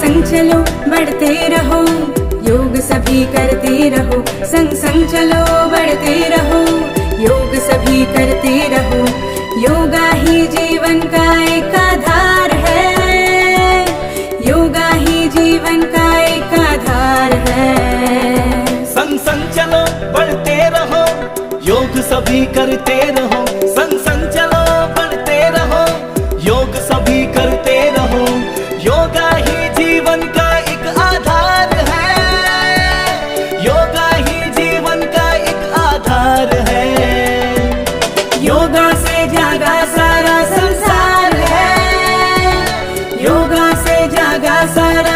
संग चलो बढ़ते रहो, योग सभी करते रहो। संग संग चलो बढ़ते रहो, योग सभी करते रहो। योगा ही जीवन का एक आधार है, योगा ही जीवन का एक आधार है। संग संग चलो बढ़ते रहो, योग सभी करते रहो। संग संग चलो बढ़ते रहो, योग सभी करते रहो। योगा ही जीवन का एक आधार है, योगा ही जीवन का एक आधार है। योगा से जागा सारा संसार है, योगा से जागा सारा